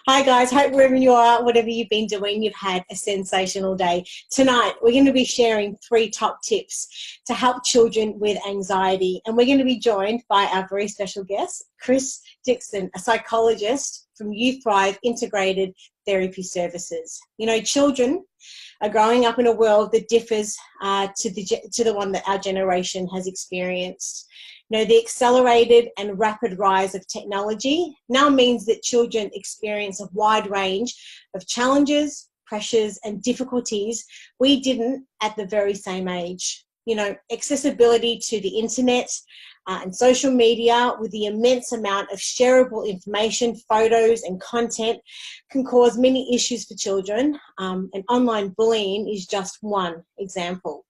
Hi guys, hope wherever you are, whatever you've been doing, you've had a sensational day. Tonight, we're going to be sharing 3 top tips to help children with anxiety. And we're going to be joined by our very special guest, Chris Dickison, a psychologist from YouThrive Integrated Therapy Services. You know, children are growing up in a world that differs to the one that our generation has experienced. You know, the accelerated and rapid rise of technology now means that children experience a wide range of challenges, pressures, and difficulties we didn't at the very same age. You know, accessibility to the internet and social media with the immense amount of shareable information, photos, and content can cause many issues for children. And online bullying is just one example.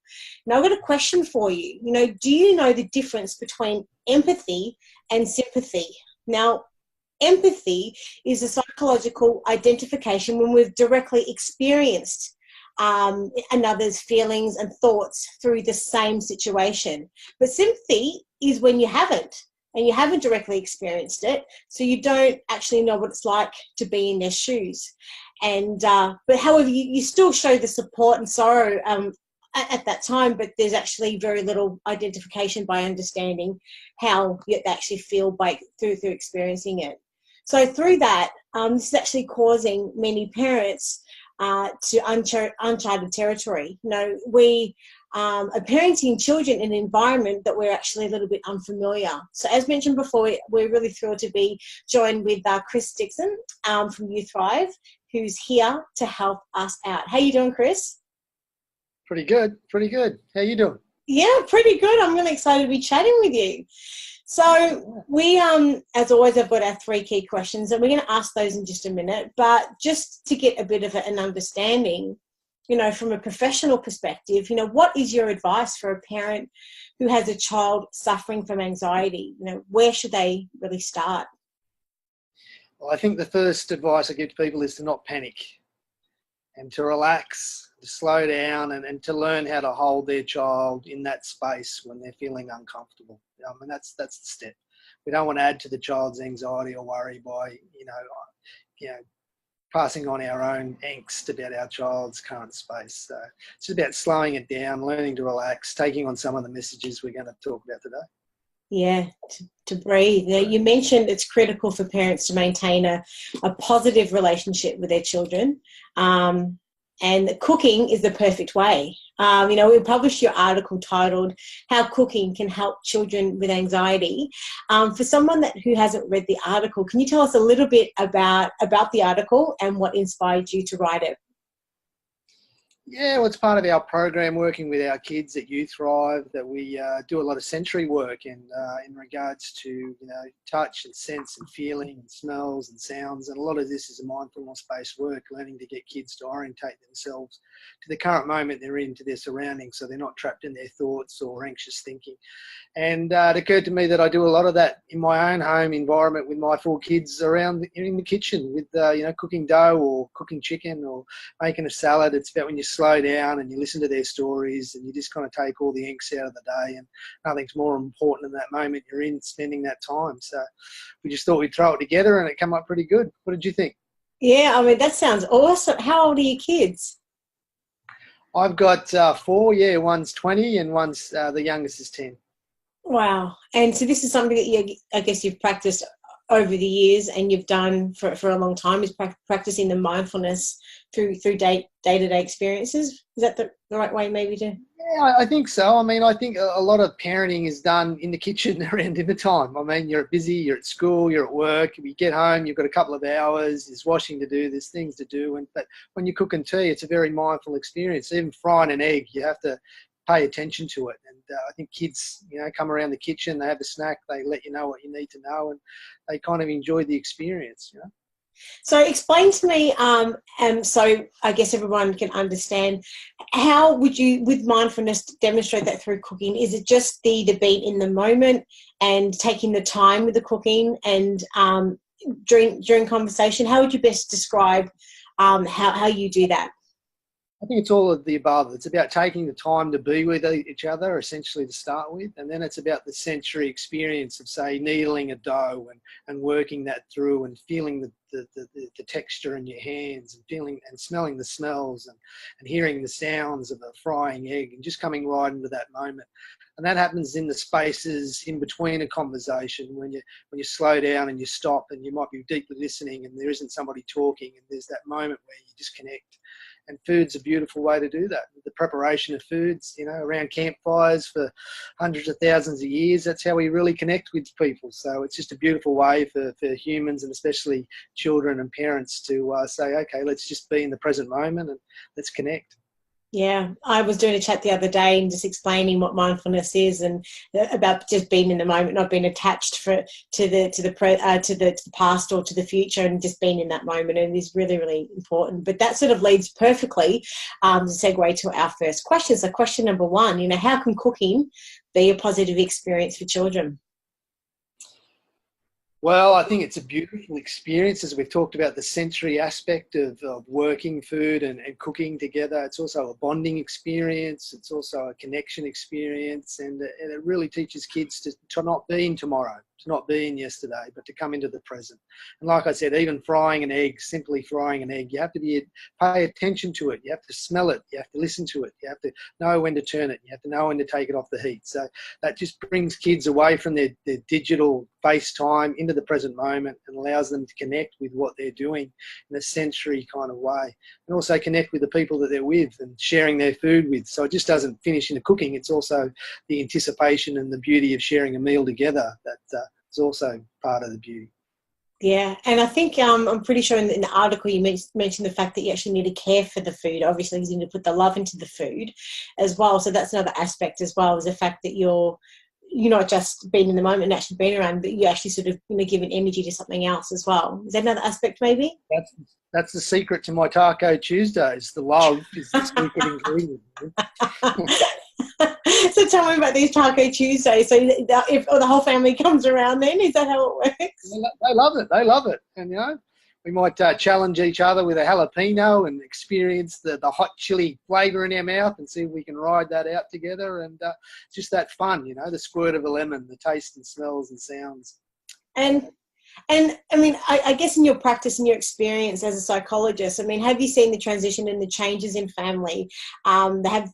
Now, I've got a question for you. You know, do you know the difference between empathy and sympathy? Now, empathy is a psychological identification when we've directly experienced another's feelings and thoughts through the same situation. But sympathy is when you haven't, and you haven't directly experienced it, so you don't actually know what it's like to be in their shoes. And but however, you still show the support and sorrow at that time, but there's actually very little identification by understanding how you actually feel through experiencing it. So through that, this is actually causing many parents to uncharted territory. You know, we are parenting children in an environment that we're actually a little bit unfamiliar. So as mentioned before, we're really thrilled to be joined with Chris Dickison from YouThrive, who's here to help us out. How you doing, Chris? Pretty good. How you doing? Yeah, pretty good. I'm really excited to be chatting with you. So we, as always, have got our 3 key questions, and we're going to ask those in just a minute. But just to get a bit of an understanding, you know, from a professional perspective, you know, what is your advice for a parent who has a child suffering from anxiety? You know, where should they really start? Well, I think the first advice I give to people is to not panic and to relax, to slow down, and to learn how to hold their child in that space when they're feeling uncomfortable. I mean, that's the step. We don't want to add to the child's anxiety or worry by, you know, passing on our own angst about our child's current space. So it's just about slowing it down, learning to relax, taking on some of the messages we're going to talk about today. Yeah, to breathe. Now, you mentioned it's critical for parents to maintain a positive relationship with their children. And cooking is the perfect way. You know, we published your article titled "How Cooking Can Help Children with Anxiety." For someone who hasn't read the article, can you tell us a little bit about the article and what inspired you to write it? Yeah, well, it's part of our program working with our kids at YouThrive that we do a lot of sensory work in regards to, you know, touch and sense and feeling and smells and sounds. And a lot of this is a mindfulness-based work, learning to get kids to orientate themselves to the current moment they're in, to their surroundings, so they're not trapped in their thoughts or anxious thinking. And it occurred to me that I do a lot of that in my own home environment with my 4 kids around in the kitchen with, you know, cooking dough or cooking chicken or making a salad. It's about when you slow down and you listen to their stories and you just kind of take all the angst out of the day, and nothing's more important than that moment you're in, spending that time. So we just thought we'd throw it together and it came up pretty good. What did you think? Yeah, I mean, that sounds awesome. How old are your kids? I've got 4, yeah, one's 20 and one's, the youngest is 10. Wow. And so this is something that I guess you've practiced over the years and you've done for a long time, is practicing the mindfulness through day-to-day experiences. Is that the right way maybe to? Yeah, I think so. I mean, I think a lot of parenting is done in the kitchen around dinner time. I mean, you're busy, you're at school, you're at work. You get home, you've got a couple of hours, there's washing to do, there's things to do. But when you're cooking tea, it's a very mindful experience. Even frying an egg, you have to pay attention to it. And I think kids, you know, come around the kitchen, they have a snack, they let you know what you need to know, and they kind of enjoy the experience, you know. So explain to me, so I guess everyone can understand, how would you, with mindfulness, demonstrate that through cooking? Is it just the being in the moment and taking the time with the cooking and during conversation? How would you best describe how you do that? I think it's all of the above. It's about taking the time to be with each other, essentially, to start with. And then it's about the sensory experience of, say, kneading a dough and working that through and feeling the the texture in your hands and feeling and smelling the smells and hearing the sounds of a frying egg and just coming right into that moment. And that happens in the spaces in between a conversation when you slow down and you stop and you might be deeply listening and there isn't somebody talking and there's that moment where you just connect. And food's a beautiful way to do that. The preparation of foods, around campfires for hundreds of thousands of years, that's how we really connect with people. So it's just a beautiful way for humans and especially children and parents to say, okay, let's just be in the present moment and let's connect. Yeah, I was doing a chat the other day and just explaining what mindfulness is and about just being in the moment, not being attached to the past or to the future, and just being in that moment. And it is really, really important. But that sort of leads perfectly to segue to our first question. So, question number one: how can cooking be a positive experience for children? Well, I think it's a beautiful experience, as we've talked about the sensory aspect of working food and cooking together. It's also a bonding experience. It's also a connection experience. And it really teaches kids to not be in tomorrow, to not be in yesterday, but to come into the present. And like I said, even frying an egg, simply frying an egg, you have to pay attention to it. You have to smell it. You have to listen to it. You have to know when to turn it. You have to know when to take it off the heat. So that just brings kids away from their digital FaceTime into the present moment and allows them to connect with what they're doing in a sensory kind of way, and also connect with the people that they're with and sharing their food with. So it just doesn't finish in the cooking. It's also the anticipation and the beauty of sharing a meal together. That is also part of the beauty. Yeah, and I think I'm pretty sure in the article you mentioned the fact that you actually need to care for the food. Obviously, you need to put the love into the food as well. So that's another aspect as well, is the fact that you're not just being in the moment and actually being around, but you actually sort of giving energy to something else as well. Is that another aspect maybe? That's the secret to my Taco Tuesdays. The love is the secret ingredient. So tell me about these Taco Tuesdays. So if the whole family comes around, then is that how it works? They love it. They love it. And we might challenge each other with a jalapeno and experience the hot chili flavour in our mouth and see if we can ride that out together. And just that fun, the squirt of a lemon, the taste and smells and sounds. And I mean, I guess in your practice and your experience as a psychologist, I mean, have you seen the transition and the changes in family that have,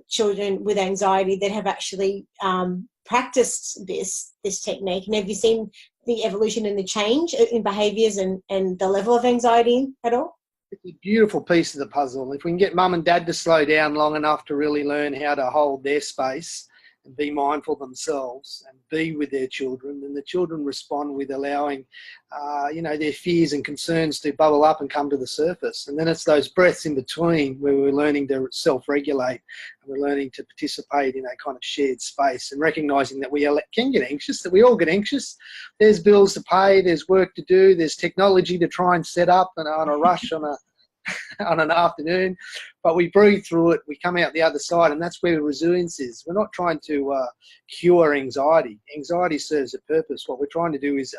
children with anxiety that have actually practiced this technique? And have you seen the evolution and the change in behaviours and the level of anxiety at all? It's a beautiful piece of the puzzle. If we can get mum and dad to slow down long enough to really learn how to hold their space and be mindful themselves and be with their children, then the children respond with allowing, their fears and concerns to bubble up and come to the surface. And then it's those breaths in between where we're learning to self-regulate and we're learning to participate in a kind of shared space and recognising that we can get anxious, that we all get anxious. There's bills to pay, there's work to do, there's technology to try and set up and on a rush on an afternoon, but we breathe through it, we come out the other side, and that's where resilience is. We're not trying to cure anxiety. Anxiety serves a purpose. What we're trying to do is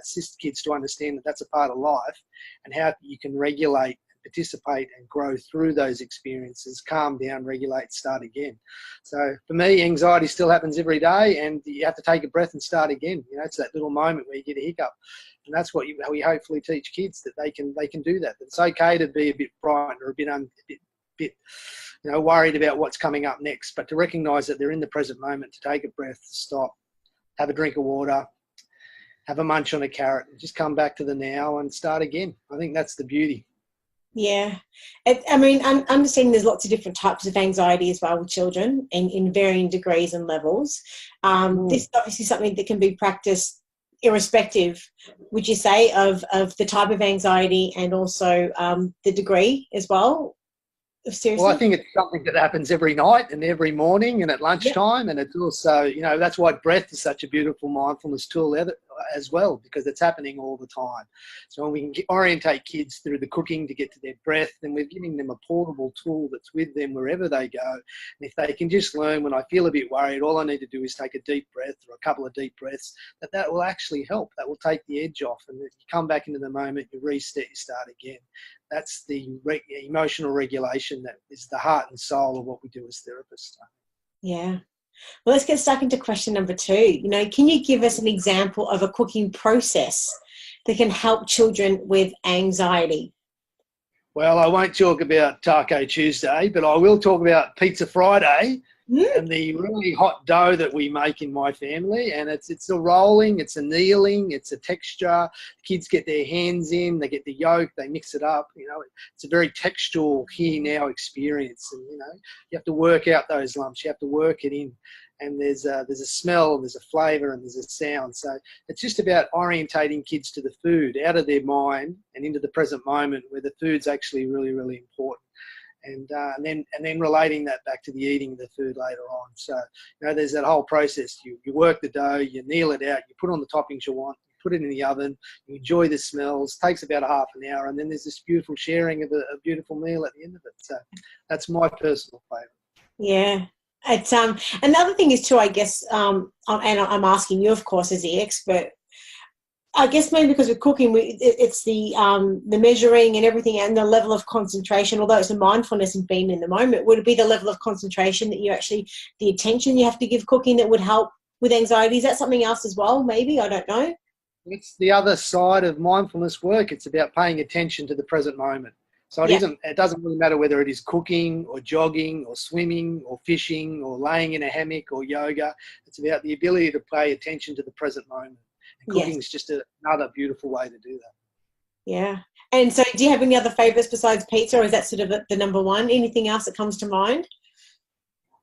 assist kids to understand that that's a part of life and how you can regulate, participate and grow through those experiences, calm down, regulate, start again. So for me, anxiety still happens every day, and you have to take a breath and start again. It's that little moment where you get a hiccup. And that's what we hopefully teach kids, that they can do that. It's okay to be a bit frightened or a bit worried about what's coming up next, but to recognise that they're in the present moment, to take a breath, to stop, have a drink of water, have a munch on a carrot, and just come back to the now and start again. I think that's the beauty. Yeah. I mean, I'm understanding there's lots of different types of anxiety as well with children in varying degrees and levels. This is obviously something that can be practiced irrespective, would you say, of the type of anxiety and also the degree as well? Seriously? Well, I think it's something that happens every night and every morning and at lunchtime. Yep. And it's also, that's why breath is such a beautiful mindfulness tool as well, because it's happening all the time. So when we can orientate kids through the cooking to get to their breath, then we're giving them a portable tool that's with them wherever they go. And if they can just learn, when I feel a bit worried, all I need to do is take a deep breath or a couple of deep breaths, that will actually help. That will take the edge off. And if you come back into the moment, you reset, you start again. That's the emotional regulation that is the heart and soul of what we do as therapists. Yeah. Well, let's get stuck into question number 2. Can you give us an example of a cooking process that can help children with anxiety? Well, I won't talk about Taco Tuesday, but I will talk about Pizza Friday and the really hot dough that we make in my family. And it's a rolling, it's a kneeling, it's a texture. Kids get their hands in, they get the yolk, they mix it up. You know, it's a very textual here now experience. And, you know, you have to work out those lumps. You have to work it in. And there's a smell, there's a flavour, and there's a sound. So it's just about orientating kids to the food, out of their mind and into the present moment, where the food's actually really, really important. And then relating that back to the eating of the food later on. So, you know, there's that whole process. You work the dough, you kneel it out, you put on the toppings you want, you put it in the oven, you enjoy the smells. Takes about a half an hour, and then there's this beautiful sharing of a beautiful meal at the end of it. So that's my personal favourite. Yeah. It's another thing is too, I guess, and I'm asking you, of course, as the expert. I guess maybe because with cooking, it's the measuring and everything, and the level of concentration. Although it's a mindfulness and being in the moment, would it be the level of concentration that you actually, the attention you have to give cooking that would help with anxiety? Is that something else as well? Maybe, I don't know. It's the other side of mindfulness work. It's about paying attention to the present moment. So it doesn't really matter whether it is cooking or jogging or swimming or fishing or laying in a hammock or yoga. It's about the ability to pay attention to the present moment. And cooking is just another beautiful way to do that. Yeah. And so do you have any other favourites besides pizza, or is that sort of the number one? Anything else that comes to mind?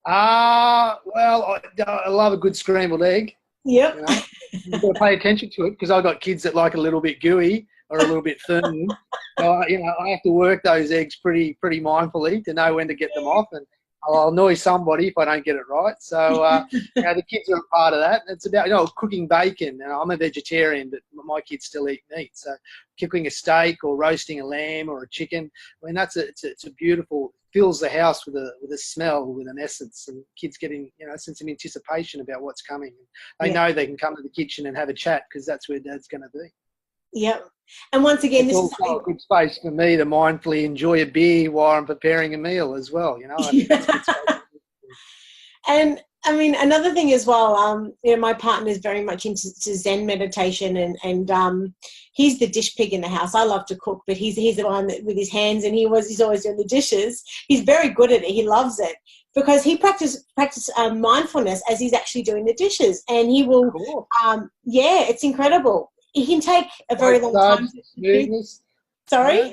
Well, I love a good scrambled egg. Yep. You know? You've got to pay attention to it, because I've got kids that like a little bit gooey or a little bit firm. So, you know, I have to work those eggs pretty mindfully to know when to get them off, and I'll annoy somebody if I don't get it right. So, you know, the kids are a part of that. It's about, you know, cooking bacon. And I'm a vegetarian, but my kids still eat meat. So cooking a steak or roasting a lamb or a chicken, I mean, it's a beautiful, fills the house with a smell, with an essence, and kids getting, you know, a sense of anticipation about what's coming. They know they can come to the kitchen and have a chat, because that's where Dad's going to be. Yep. And once again, it's also a good space for me to mindfully enjoy a beer while I'm preparing a meal as well, you know. And I mean, another thing as well, you know, my partner is very much into Zen meditation, and he's the dish pig in the house. I love to cook, but he's the one that, with his hands, and he's always doing the dishes. He's very good at it. He loves it, because he practice mindfulness as he's actually doing the dishes, and he will. Cool. It's incredible. It can take a very long time. Smoothness. Sorry? Yeah.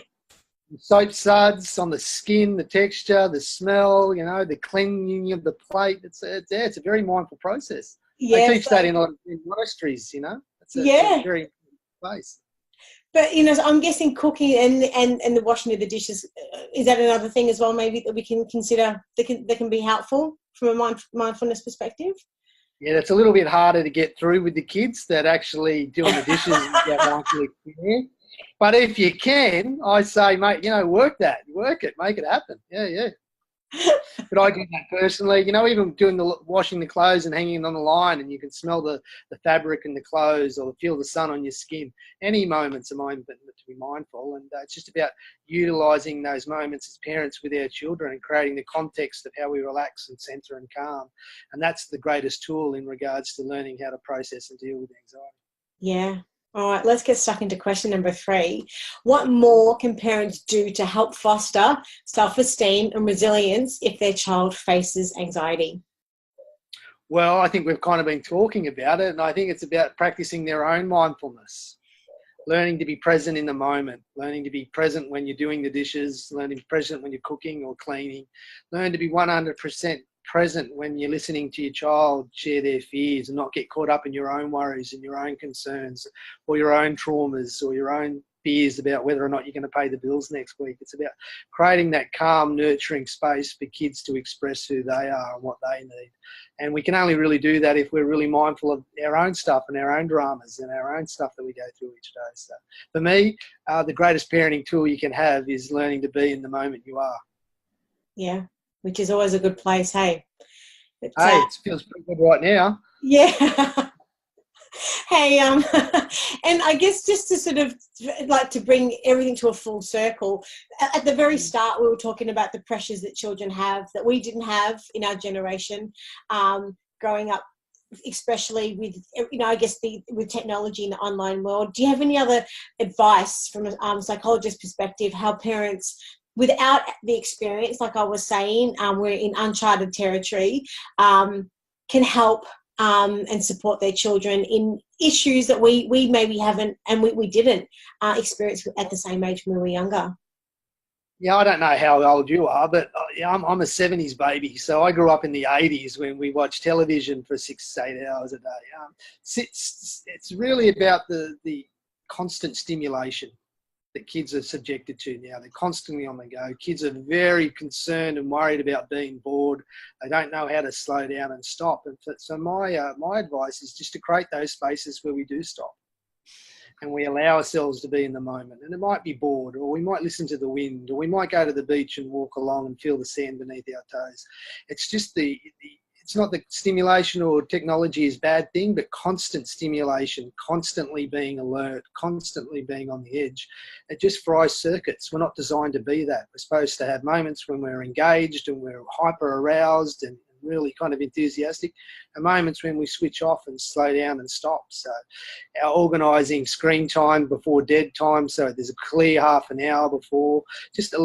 The soap suds on the skin, the texture, the smell, you know, the cleaning of the plate. It's a very mindful process. Yeah, they teach that in monasteries, you know. It's a very place. But, you know, so I'm guessing cooking and the washing of the dishes, is that another thing as well, maybe, that we can consider that can be helpful from a mindfulness perspective? Yeah, it's a little bit harder to get through with the kids that actually doing the dishes and get mindfully clear. But if you can, I say, mate, you know, work it, make it happen. Yeah. But I do that personally, you know, even doing washing the clothes and hanging it on the line, and you can smell the fabric and the clothes, or feel the sun on your skin. Any moments are to be mindful, and it's just about utilising those moments as parents with our children and creating the context of how we relax and centre and calm. And that's the greatest tool in regards to learning how to process and deal with anxiety. Yeah. All right, let's get stuck into question number 3. What more can parents do to help foster self-esteem and resilience if their child faces anxiety? Well, I think we've kind of been talking about it, and I think it's about practicing their own mindfulness, learning to be present in the moment, learning to be present when you're doing the dishes, learning to be present when you're cooking or cleaning, learn to be 100% present when you're listening to your child share their fears, and not get caught up in your own worries and your own concerns or your own traumas or your own fears about whether or not you're going to pay the bills next week. It's about creating that calm, nurturing space for kids to express who they are and what they need. And we can only really do that if we're really mindful of our own stuff and our own dramas and our own stuff that we go through each day. So for me, the greatest parenting tool you can have is learning to be in the moment you are. Yeah, which is always a good place, hey? It feels pretty good right now. Yeah. Hey, and I guess just to sort of like to bring everything to a full circle, at the very start we were talking about the pressures that children have that we didn't have in our generation growing up especially with, I guess with technology in the online world. Do you have any other advice from a psychologist perspective, how parents, without the experience, like I was saying, we're in uncharted territory, can help and support their children in issues that we maybe haven't and we didn't experience at the same age when we were younger? Yeah, I don't know how old you are, but I'm a 70s baby. So I grew up in the 80s when we watched television for 6 to 8 hours a day. It's really about the constant stimulation that kids are subjected to now. They're constantly on the go. Kids are very concerned and worried about being bored. They don't know how to slow down and stop. And so my advice is just to create those spaces where we do stop and we allow ourselves to be in the moment. And it might be bored, or we might listen to the wind, or we might go to the beach and walk along and feel the sand beneath our toes. It's just it's not the stimulation or technology is a bad thing, but constant stimulation, constantly being alert, constantly being on the edge. It just fries circuits. We're not designed to be that. We're supposed to have moments when we're engaged and we're hyper aroused and really kind of enthusiastic, and moments when we switch off and slow down and stop. So our organising screen time before dead time, so there's a clear half an hour before, just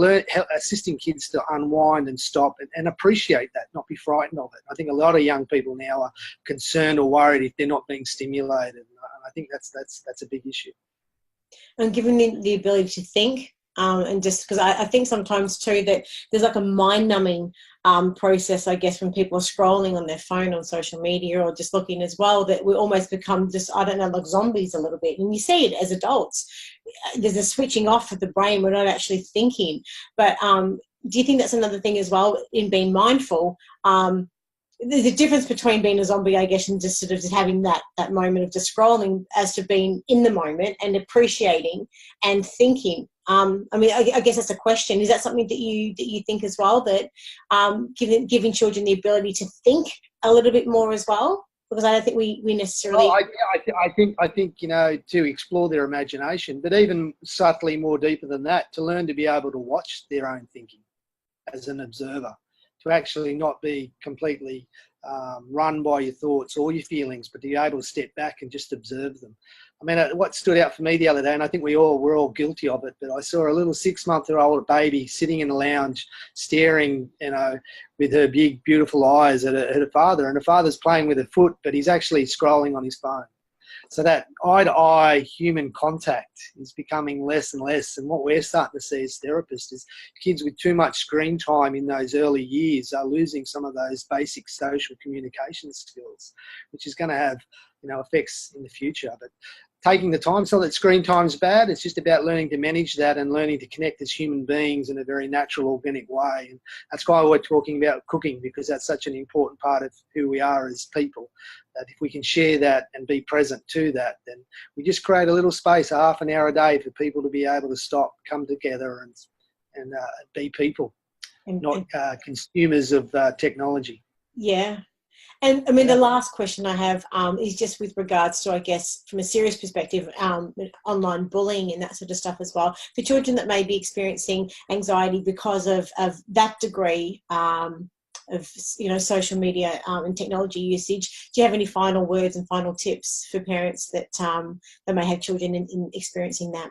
assisting kids to unwind and stop and appreciate that, not be frightened of it. I think a lot of young people now are concerned or worried if they're not being stimulated. And I think that's a big issue. And giving them the ability to think, and just because I think sometimes too that there's like a mind-numbing process, I guess, when people are scrolling on their phone on social media or just looking as well, that we almost become just, I don't know, like zombies a little bit. And you see it as adults. There's a switching off of the brain. We're not actually thinking. But do you think that's another thing as well in being mindful? There's a difference between being a zombie, I guess, and just sort of just having that moment of just scrolling, as to being in the moment and appreciating and thinking. I mean, I guess that's a question. Is that something that you think as well, that giving children the ability to think a little bit more as well? Because I don't think we necessarily. Well, I think to explore their imagination, but even subtly more deeper than that, to learn to be able to watch their own thinking as an observer, to actually not be completely run by your thoughts or your feelings, but to be able to step back and just observe them. I mean, what stood out for me the other day, and I think we're all guilty of it, but I saw a little 6-month-old baby sitting in a lounge, staring, with her big, beautiful eyes at her father, and her father's playing with her foot, but he's actually scrolling on his phone. So that eye-to-eye human contact is becoming less and less. And what we're starting to see as therapists is kids with too much screen time in those early years are losing some of those basic social communication skills, which is going to have effects in the future. But taking the time, so that screen time's bad, it's just about learning to manage that and learning to connect as human beings in a very natural, organic way. And that's why we're talking about cooking, because that's such an important part of who we are as people. That if we can share that and be present to that, then we just create a little space, a half an hour a day, for people to be able to stop, come together and be people, not consumers of technology. Yeah. And I mean, the last question I have is just with regards to, I guess, from a serious perspective, online bullying and that sort of stuff as well. For children that may be experiencing anxiety because of that degree of social media and technology usage, do you have any final words and final tips for parents that may have children in experiencing that?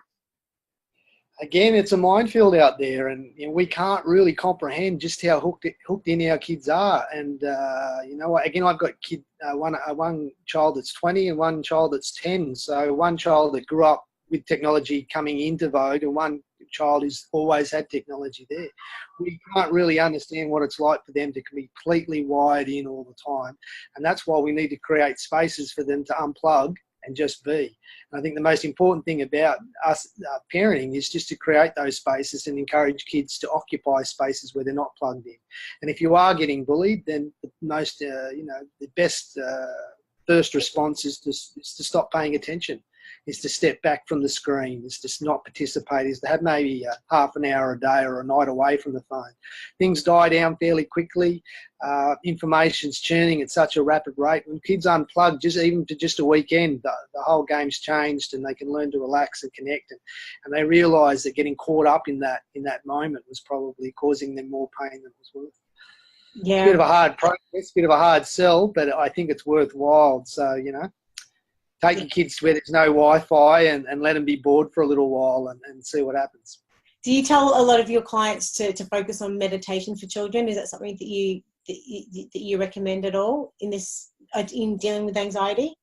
Again, it's a minefield out there, and we can't really comprehend just how hooked in our kids are. And again, I've got one child that's 20 and one child that's 10. So one child that grew up with technology coming into vogue, and one child who's always had technology there. We can't really understand what it's like for them to be completely wired in all the time, and that's why we need to create spaces for them to unplug and just be. And I think the most important thing about us parenting is just to create those spaces and encourage kids to occupy spaces where they're not plugged in. And if you are getting bullied, then the most, the best first response is to stop paying attention, is to step back from the screen, is to not participate, is to have maybe half an hour a day or a night away from the phone. Things die down fairly quickly. Information's churning at such a rapid rate. When kids unplug, even to just a weekend, the whole game's changed, and they can learn to relax and connect. And they realise that getting caught up in that moment was probably causing them more pain than it was worth. Yeah. It's a bit of a hard process, a bit of a hard sell, but I think it's worthwhile. So, take your kids to where there's no Wi-Fi and let them be bored for a little while and see what happens. Do you tell a lot of your clients to focus on meditation for children? Is that something that you recommend at all in dealing with anxiety?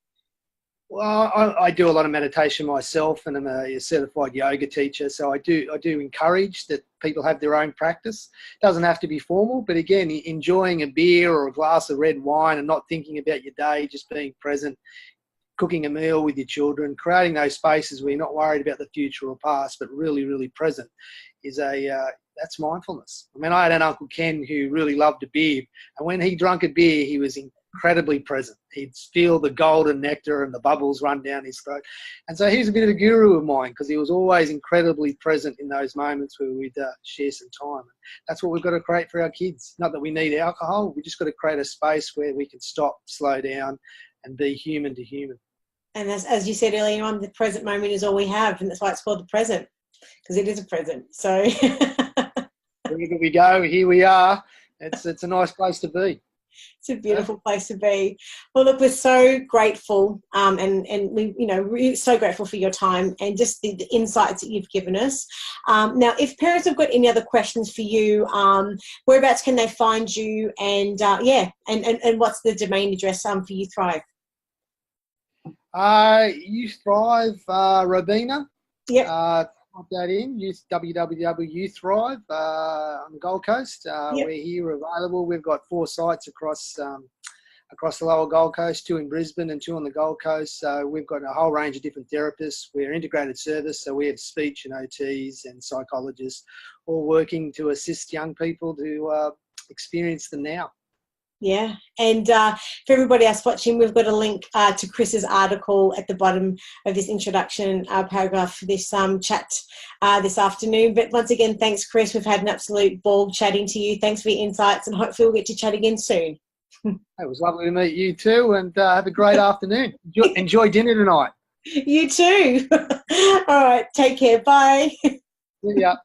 Well, I do a lot of meditation myself, and I'm a certified yoga teacher. So I do encourage that people have their own practice. It doesn't have to be formal, but again, enjoying a beer or a glass of red wine and not thinking about your day, just being present, cooking a meal with your children, creating those spaces where you're not worried about the future or past, but really, really present, is that's mindfulness. I mean, I had an Uncle Ken who really loved a beer, and when he drank a beer, he was incredibly present. He'd feel the golden nectar and the bubbles run down his throat. And so he's a bit of a guru of mine, because he was always incredibly present in those moments where we'd share some time. That's what we've got to create for our kids. Not that we need alcohol, we just got to create a space where we can stop, slow down, and be human to human. And as you said earlier on, the present moment is all we have, and that's why it's called the present, because it is a present. So wherever we go, here we are. It's a nice place to be. It's a beautiful place to be. Well, look, we're so grateful, and we, we're so grateful for your time and just the insights that you've given us. Now, if parents have got any other questions for you, whereabouts can they find you? And and what's the domain address for YouThrive? YouThrive Robina. Yep. Pop that in. www.YouThrive on the Gold Coast. Yep. We're here available. We've got 4 sites across the lower Gold Coast, 2 in Brisbane and 2 on the Gold Coast. So we've got a whole range of different therapists. We're integrated service, so we have speech and OTs and psychologists all working to assist young people to experience the now. Yeah, and for everybody else watching, we've got a link to Chris's article at the bottom of this introduction paragraph for this chat this afternoon. But once again, thanks, Chris. We've had an absolute ball chatting to you. Thanks for your insights, and hopefully we'll get to chat again soon. It was lovely to meet you too, and have a great afternoon. Enjoy dinner tonight. You too. All right, take care. Bye. See ya.